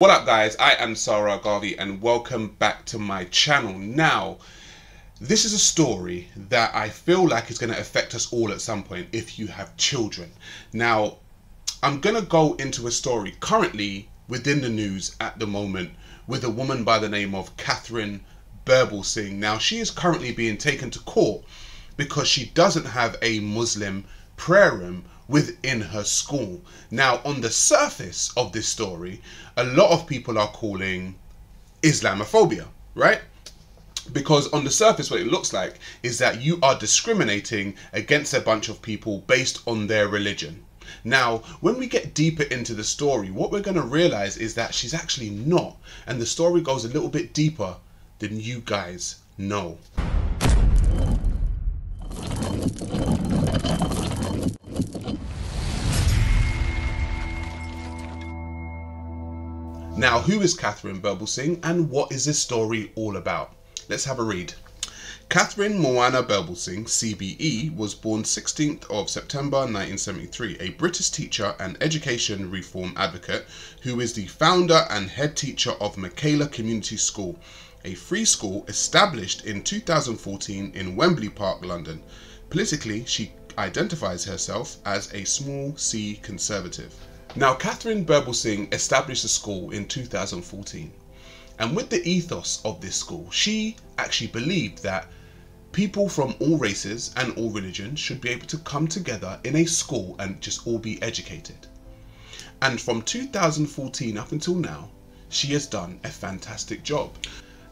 What up guys, I am Sa Ra Garvey and welcome back to my channel. Now, this is a story that I feel like is going to affect us all at some point if you have children. Now, I'm going to go into a story currently within the news at the moment with a woman by the name of Katharine Birbalsingh. Now, she is currently being taken to court because she doesn't have a Muslim prayer room within her school. Now, on the surface of this story, a lot of people are calling Islamophobia, right? Because on the surface, what it looks like is that you are discriminating against a bunch of people based on their religion. Now, when we get deeper into the story, what we're going to realize is that she's actually not. And the story goes a little bit deeper than you guys know. Now, who is Katharine Birbalsingh and what is this story all about? Let's have a read. Katharine Moana Birbalsingh, CBE, was born 16th of September 1973, a British teacher and education reform advocate who is the founder and head teacher of Michaela Community School, a free school established in 2014 in Wembley Park, London. Politically, she identifies herself as a small C conservative. Now, Katharine Birbalsingh established a school in 2014, and with the ethos of this school, she actually believed that people from all races and all religions should be able to come together in a school and just all be educated. And from 2014 up until now, she has done a fantastic job.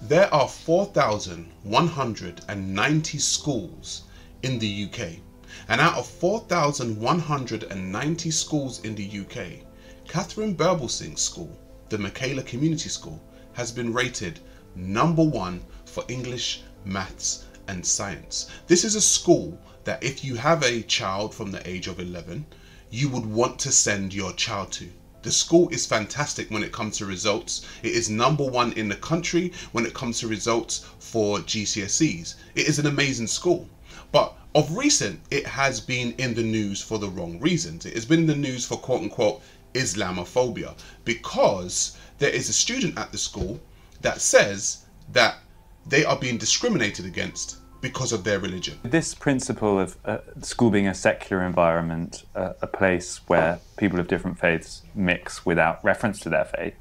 There are 4,190 schools in the UK. And out of 4,190 schools in the UK, Katharine Birbalsingh's school, the Michaela Community School, has been rated #1 for English, Maths and Science. This is a school that if you have a child from the age of 11, you would want to send your child to. The school is fantastic when it comes to results. It is #1 in the country when it comes to results for GCSEs. It is an amazing school. But of recent, it has been in the news for the wrong reasons. It has been in the news for quote-unquote Islamophobia, because there is a student at the school that says that they are being discriminated against because of their religion. This principle of school being a secular environment, a place where people of different faiths mix without reference to their faith,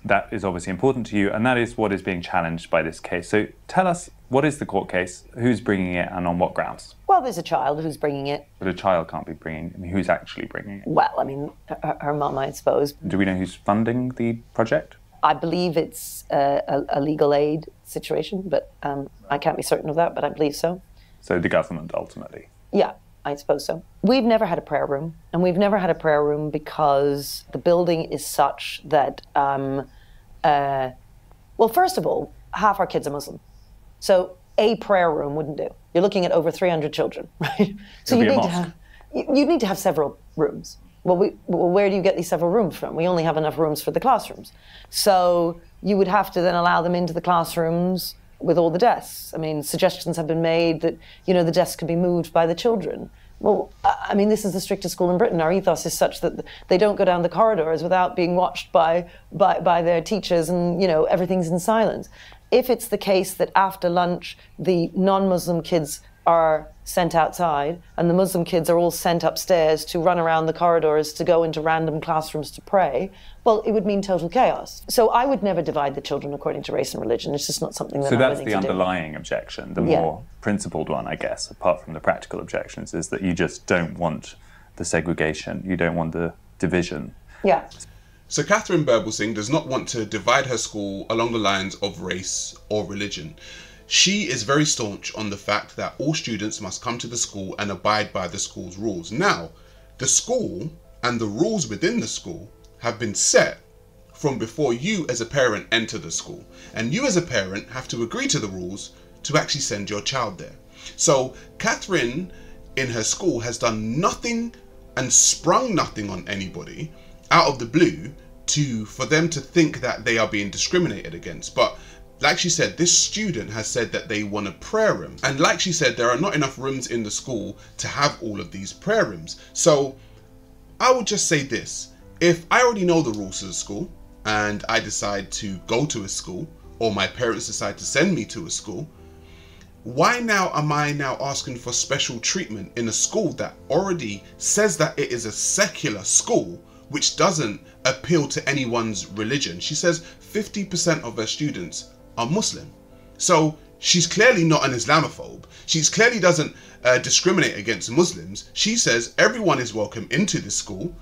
that is obviously important to you, and that is what is being challenged by this case. So tell us, what is the court case, who's bringing it, and on what grounds? Well, there's a child who's bringing it. But a child can't be bringing it. I mean, who's actually bringing it? Well, I mean, her mum, I suppose. Do we know who's funding the project? I believe it's a legal aid situation, but I can't be certain of that, but I believe so. So the government, ultimately? Yeah, I suppose so. We've never had a prayer room, and we've never had a prayer room because the building is such that, well, first of all, half our kids are Muslim. So a prayer room wouldn't do. You're looking at over 300 children, right? So you need to have several rooms. Well, where do you get these several rooms from? We only have enough rooms for the classrooms. So you would have to then allow them into the classrooms with all the desks. I mean, suggestions have been made that, you know, the desks could be moved by the children. Well, I mean, this is the strictest school in Britain. Our ethos is such that they don't go down the corridors without being watched by their teachers, and, you know, everything's in silence. If it's the case that after lunch, the non-Muslim kids are sent outside and the Muslim kids are all sent upstairs to run around the corridors to go into random classrooms to pray, well, it would mean total chaos. So I would never divide the children according to race and religion. It's just not something that I'm willing to do. So that's the underlying objection, the more principled one, I guess, apart from the practical objections, is that you just don't want the segregation, you don't want the division. Yeah. So Katharine Birbalsingh does not want to divide her school along the lines of race or religion. She is very staunch on the fact that all students must come to the school and abide by the school's rules. Now, the school and the rules within the school have been set from before you as a parent enter the school. And you as a parent have to agree to the rules to actually send your child there. So Katharine in her school has done nothing and sprung nothing on anybody out of the blue for them to think that they are being discriminated against. But like she said, this student has said that they want a prayer room. And like she said, there are not enough rooms in the school to have all of these prayer rooms. So I would just say this. If I already know the rules of the school, and I decide to go to a school, or my parents decide to send me to a school, why now am I now asking for special treatment in a school that already says that it is a secular school, which doesn't appeal to anyone's religion? She says 50% of her students are Muslim. So she's clearly not an Islamophobe. She clearly doesn't discriminate against Muslims. She says everyone is welcome into this school,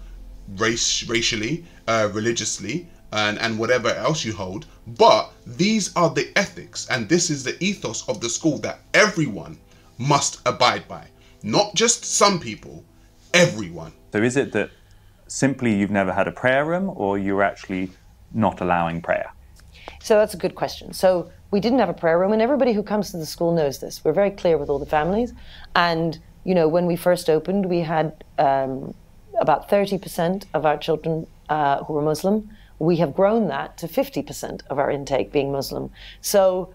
racially, religiously, and whatever else you hold. But these are the ethics, and this is the ethos of the school that everyone must abide by. Not just some people, everyone. So is it that simply you've never had a prayer room, or you're actually not allowing prayer? So that's a good question. So we didn't have a prayer room, and everybody who comes to the school knows this. We're very clear with all the families. And, you know, when we first opened, we had about 30% of our children who were Muslim. We have grown that to 50% of our intake being Muslim. So,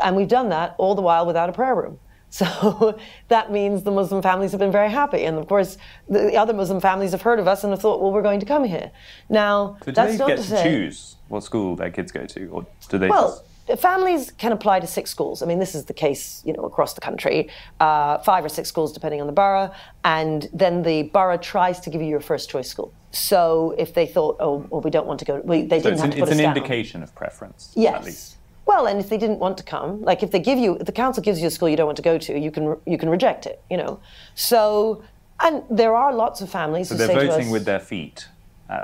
and we've done that all the while without a prayer room. So that means the Muslim families have been very happy. And of course, the other Muslim families have heard of us and have thought, well, we're going to come here. Now, so do that's they not get to to say, choose what school their kids go to? Or do they well, families can apply to 6 schools. I mean, this is the case, you know, across the country, 5 or 6 schools depending on the borough, and then the borough tries to give you your first choice school. So if they thought, oh, well, we don't want to go, they didn't have to put us down. It's an indication of preference, yes. At least. Well, and if they didn't want to come, like if they give you, if the council gives you a school you don't want to go to, you can reject it, you know. So, and there are lots of families who say to us, they're voting with their feet,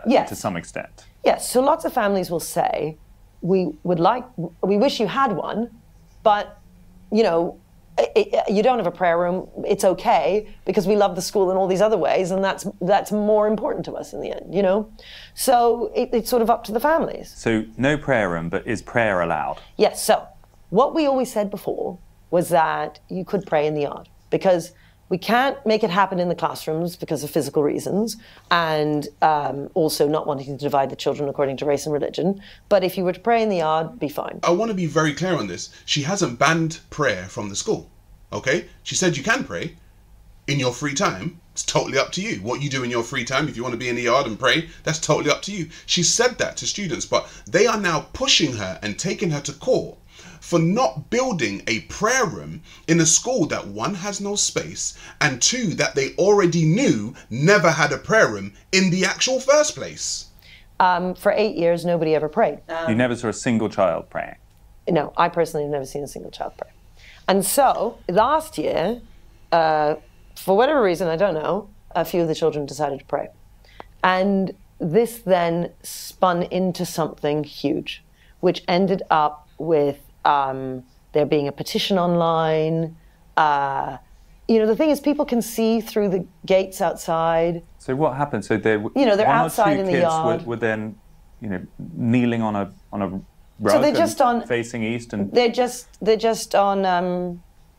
yes, to some extent. Yes, so lots of families will say, we wish you had one, but, you know, you don't have a prayer room, it's okay, because we love the school in all these other ways, and that's more important to us in the end, you know? So it's sort of up to the families. So no prayer room, but is prayer allowed? Yes, so what we always said before was that you could pray in the yard, because we can't make it happen in the classrooms because of physical reasons, and also not wanting to divide the children according to race and religion. But if you were to pray in the yard, be fine. I want to be very clear on this. She hasn't banned prayer from the school, okay? She said you can pray in your free time. It's totally up to you. What you do in your free time, if you want to be in the yard and pray, that's totally up to you. She said that to students, but they are now pushing her and taking her to court for not building a prayer room in a school that, 1, has no space, and 2, that they already knew never had a prayer room in the actual first place. For 8 years, nobody ever prayed. You never saw a single child praying? No, I personally have never seen a single child pray. And so, last year, for whatever reason, I don't know, a few of the children decided to pray. And this then spun into something huge, which ended up with there being a petition online. You know, the thing is, people can see through the gates outside. So what happened? So they, you know, they're outside in the yard. Were then, you know, kneeling on a rug, so they're just facing east, and they're just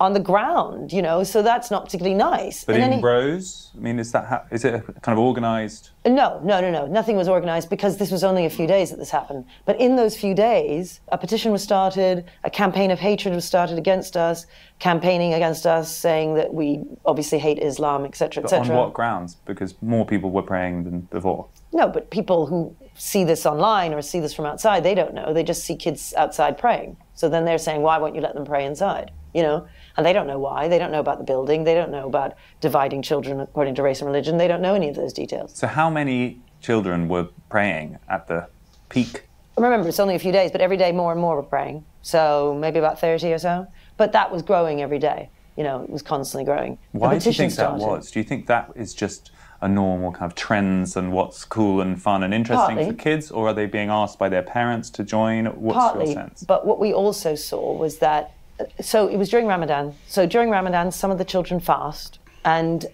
on the ground, you know. So that's not particularly nice. But in rows, I mean, is it a kind of organised? No. Nothing was organised, because this was only a few days that this happened. But in those few days, a petition was started, a campaign of hatred was started against us, campaigning against us, saying that we obviously hate Islam, etc., etc. But on what grounds? Because more people were praying than before. No, but people who see this online or see this from outside, they don't know. They just see kids outside praying. So then they're saying, why won't you let them pray inside? You know? And they don't know why. They don't know about the building. They don't know about dividing children according to race and religion. They don't know any of those details. So how many children were praying at the peak? Remember, it's only a few days, but every day more and more were praying. So maybe about 30 or so. But that was growing every day. You know, it was constantly growing. Why do you think that was? Do you think that is just a normal kind of trends and what's cool and fun and interesting Partly. for kids, or are they being asked by their parents to join? What's Partly, your sense? but what we also saw was that, so it was during Ramadan. So during Ramadan, some of the children fast, and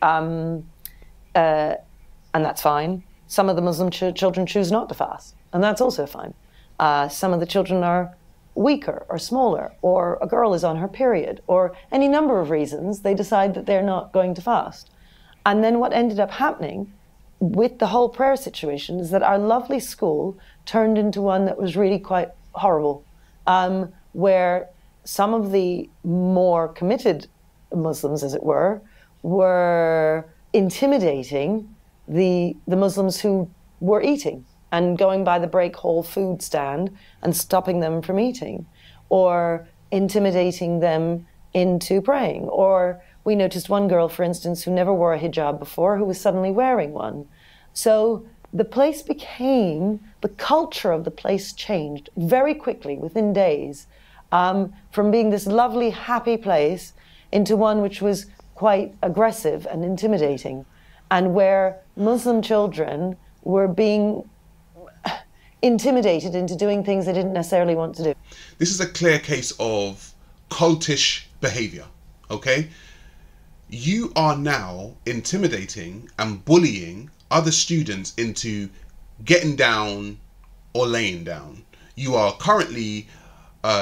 that's fine. Some of the Muslim children choose not to fast, and that's also fine. Some of the children are weaker or smaller, or a girl is on her period, or any number of reasons they decide that they're not going to fast. And then what ended up happening with the whole prayer situation is that our lovely school turned into one that was really quite horrible, where some of the more committed Muslims, as it were intimidating the Muslims who were eating. and going by the break hall food stand and stopping them from eating, or intimidating them into praying. Or we noticed one girl, for instance, who never wore a hijab before, who was suddenly wearing one. So the place became, the culture of the place changed very quickly, within days, from being this lovely, happy place into one which was quite aggressive and intimidating, and where Muslim children were being intimidated into doing things they didn't necessarily want to do. This is a clear case of cultish behavior, okay? You are now intimidating and bullying other students into getting down or laying down. You are currently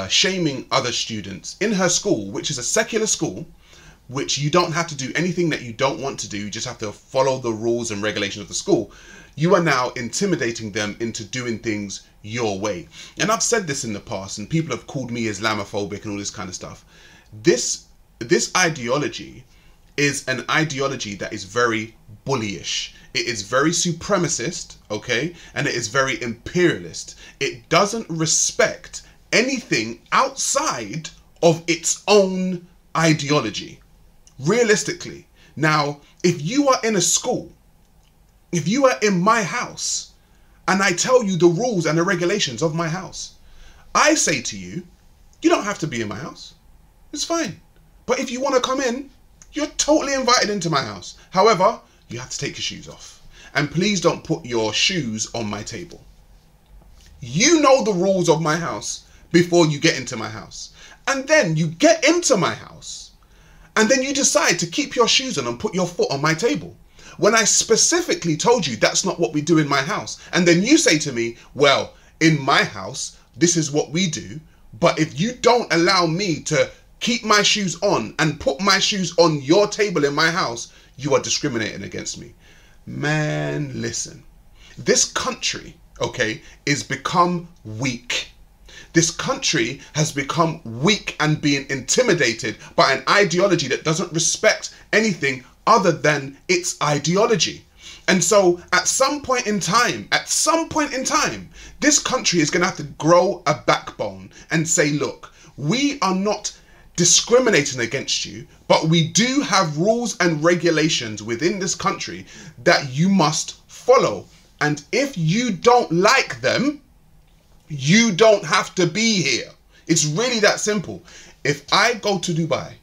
shaming other students in her school, which is a secular school, which you don't have to do anything that you don't want to do. You just have to follow the rules and regulations of the school. You are now intimidating them into doing things your way. And I've said this in the past, and people have called me Islamophobic and all this kind of stuff. This ideology is an ideology that is very bullyish. It is very supremacist, okay? And it is very imperialist. It doesn't respect anything outside of its own ideology. Realistically. Now, if you are in a school, if you are in my house, and I tell you the rules and the regulations of my house, I say to you, you don't have to be in my house. It's fine. But if you want to come in, you're totally invited into my house. However, you have to take your shoes off. And please don't put your shoes on my table. You know the rules of my house before you get into my house. And then you get into my house, and then you decide to keep your shoes on and put your foot on my table, when I specifically told you that's not what we do in my house. And then you say to me, well, in my house, this is what we do. But if you don't allow me to keep my shoes on and put my shoes on your table in my house, you are discriminating against me. Man, listen, this country, okay, is become weak. This country has become weak and being intimidated by an ideology that doesn't respect anything other than its ideology. And so at some point in time, this country is going to have to grow a backbone and say, look, we are not discriminating against you, but we do have rules and regulations within this country that you must follow. And if you don't like them, you don't have to be here. It's really that simple. If I go to Dubai,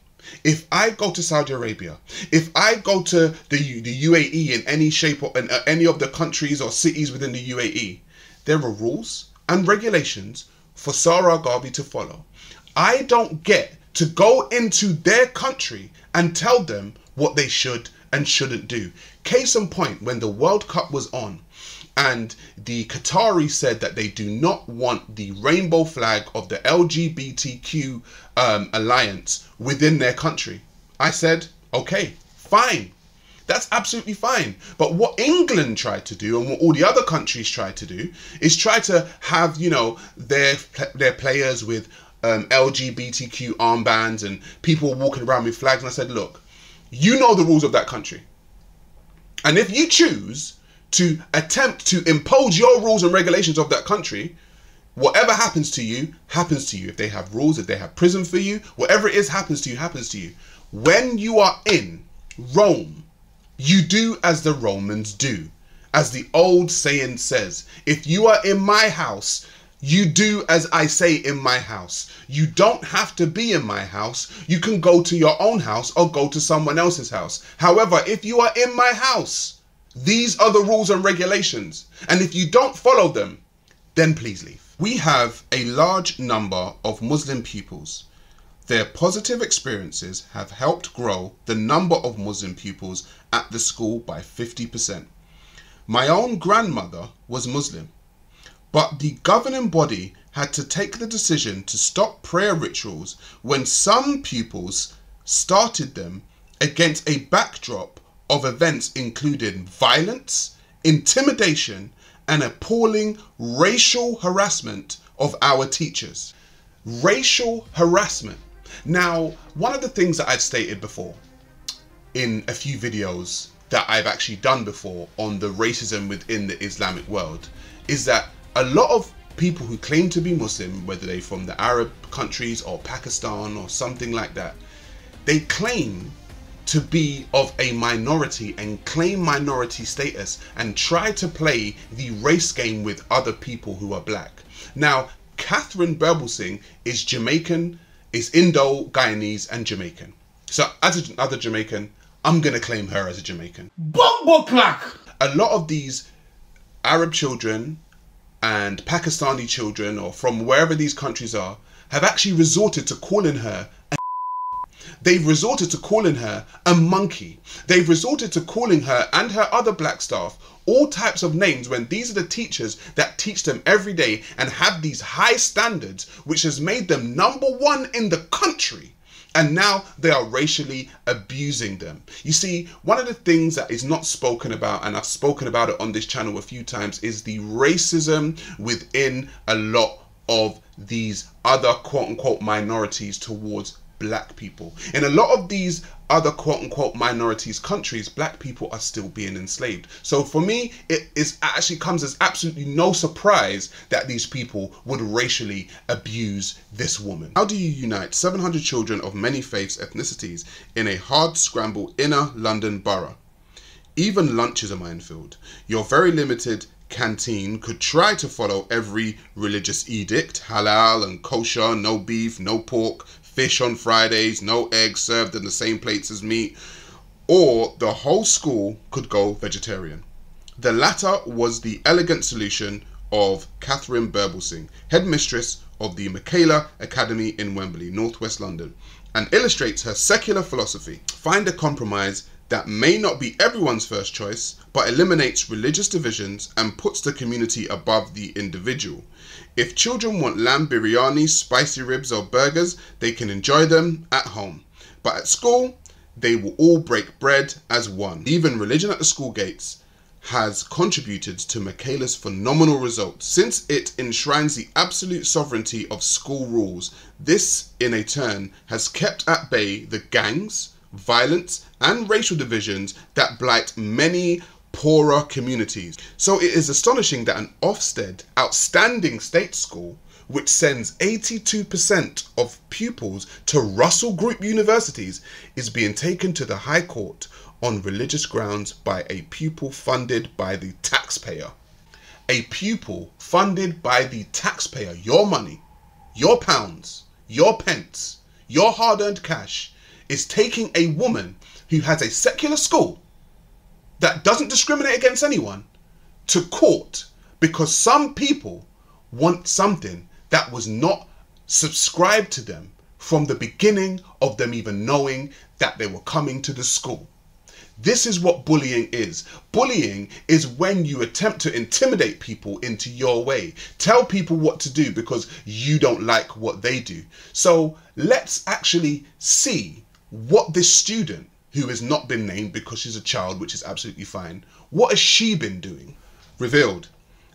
if I go to Saudi Arabia, if I go to the UAE in any shape or in any of the countries or cities within the UAE, there are rules and regulations for Sa Ra Garvey to follow. I don't get to go into their country and tell them what they should and shouldn't do. Case in point, when the World Cup was on, and the Qataris said that they do not want the rainbow flag of the LGBTQ alliance within their country. I said, okay, fine. That's absolutely fine. But what England tried to do and what all the other countries tried to do is try to have, you know, their players with LGBTQ armbands and people walking around with flags. And I said, look, you know the rules of that country. And if you choose to attempt to impose your rules and regulations of that country, whatever happens to you, happens to you. If they have rules, if they have prison for you, whatever it is happens to you, happens to you. When you are in Rome, you do as the Romans do. As the old saying says, if you are in my house, you do as I say in my house. You don't have to be in my house. You can go to your own house or go to someone else's house. However, if you are in my house, these are the rules and regulations. And if you don't follow them, then please leave. We have a large number of Muslim pupils. Their positive experiences have helped grow the number of Muslim pupils at the school by 50%. My own grandmother was Muslim, but the governing body had to take the decision to stop prayer rituals when some pupils started them against a backdrop of events including violence, intimidation, and appalling racial harassment of our teachers. Racial harassment. Now, one of the things that I've stated before in a few videos that I've actually done before on the racism within the Islamic world is that a lot of people who claim to be Muslim, whether they're from the Arab countries or Pakistan or something like that, they claim to be of a minority and claim minority status and try to play the race game with other people who are black. Now, Katharine Birbalsingh is Jamaican, is Indo-Guyanese and Jamaican. So as another Jamaican, I'm going to claim her as a Jamaican. Bumbo clack! A lot of these Arab children and Pakistani children, or from wherever these countries are, have actually resorted to calling her a They've resorted to calling her a monkey. They've resorted to calling her and her other black staff all types of names when these are the teachers that teach them every day and have these high standards, which has made them #1 in the country. And now they are racially abusing them. You see, one of the things that is not spoken about, and I've spoken about it on this channel a few times, is the racism within a lot of these other quote-unquote minorities towards black people. In a lot of these other quote-unquote minorities countries, black people are still being enslaved. So for me, it actually comes as absolutely no surprise that these people would racially abuse this woman. How do you unite 700 children of many faiths, ethnicities in a hard scramble inner London borough? Even lunch is a minefield. Your very limited canteen could try to follow every religious edict, halal and kosher, no beef, no pork, fish on Fridays, no eggs served in the same plates as meat, or the whole school could go vegetarian. The latter was the elegant solution of Katharine Birbalsingh, headmistress of the Michaela Academy in Wembley, northwest London, and illustrates her secular philosophy. Find a compromise that may not be everyone's first choice, but eliminates religious divisions and puts the community above the individual. If children want lamb biryani, spicy ribs or burgers, they can enjoy them at home. But at school, they will all break bread as one. Even religion at the school gates has contributed to Michaela's phenomenal results. Since it enshrines the absolute sovereignty of school rules, this in a turn has kept at bay the gangs, violence and racial divisions that blight many poorer communities. So it is astonishing that an Ofsted outstanding state school, which sends 82% of pupils to Russell Group universities, is being taken to the High Court on religious grounds by a pupil funded by the taxpayer. A pupil funded by the taxpayer, your money, your pounds, your pence, your hard-earned cash, is taking a woman who has a secular school that doesn't discriminate against anyone to court because some people want something that was not subscribed to them from the beginning of them even knowing that they were coming to the school. This is what bullying is. Bullying is when you attempt to intimidate people into your way. Tell people what to do because you don't like what they do. So let's actually see what this student, who has not been named because she's a child, which is absolutely fine, what has she been doing? Revealed.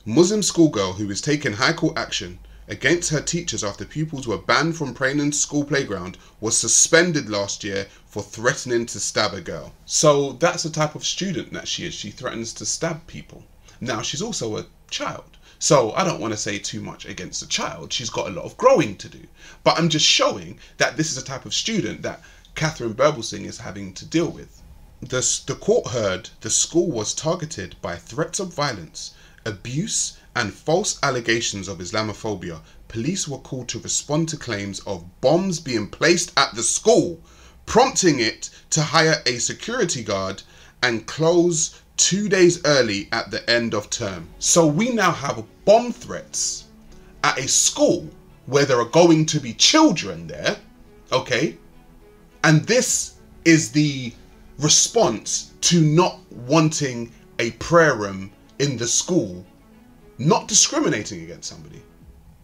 Muslim schoolgirl who is taking high court action against her teachers after pupils were banned from praying in school playground was suspended last year for threatening to stab a girl. So that's the type of student that she is. She threatens to stab people. Now she's also a child. So I don't want to say too much against the child. She's got a lot of growing to do. But I'm just showing that this is a type of student that Katharine Birbalsingh is having to deal with. The court heard the school was targeted by threats of violence, abuse and false allegations of Islamophobia. Police were called to respond to claims of bombs being placed at the school, prompting it to hire a security guard and close 2 days early at the end of term. So we now have bomb threats at a school where there are going to be children there, okay? And this is the response to not wanting a prayer room in the school, not discriminating against somebody,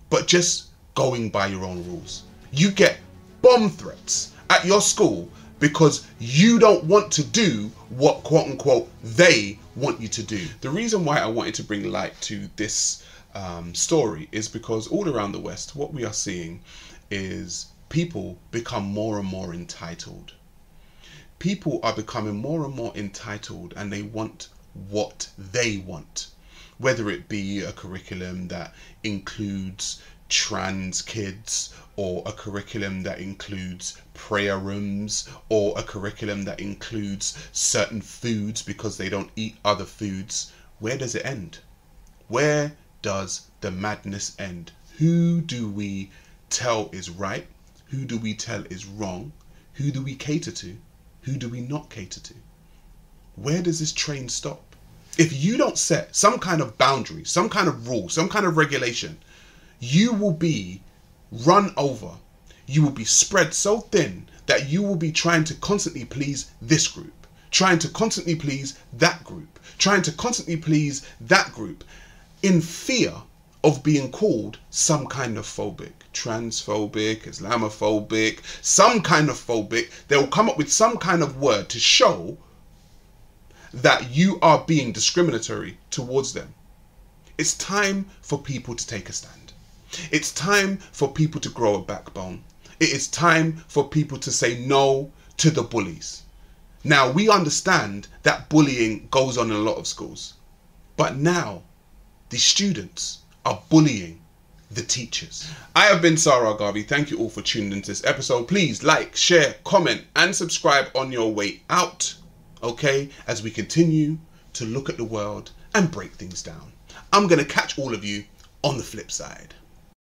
but just going by your own rules. You get bomb threats at your school because you don't want to do what quote unquote they want you to do. The reason why I wanted to bring light to this story is because all around the West, what we are seeing is people become more and more entitled. people are becoming more and more entitled, and they want what they want. Whether it be a curriculum that includes trans kids, or a curriculum that includes prayer rooms, or a curriculum that includes certain foods because they don't eat other foods. Where does it end? Where does the madness end? Who do we tell is right? Who do we tell is wrong? Who do we cater to? Who do we not cater to? Where does this train stop? If you don't set some kind of boundary, some kind of rule, some kind of regulation, you will be run over. You will be spread so thin that you will be trying to constantly please this group, trying to constantly please that group, trying to constantly please that group, in fear of being called some kind of phobic, transphobic, Islamophobic, some kind of phobic. They'll come up with some kind of word to show that you are being discriminatory towards them. It's time for people to take a stand. It's time for people to grow a backbone. It is time for people to say no to the bullies. Now, we understand that bullying goes on in a lot of schools, but now the students are bullying the teachers. I have been Sa Ra Garvey. Thank you all for tuning into this episode. Please like, share, comment, and subscribe on your way out, okay, as we continue to look at the world and break things down. I'm going to catch all of you on the flip side.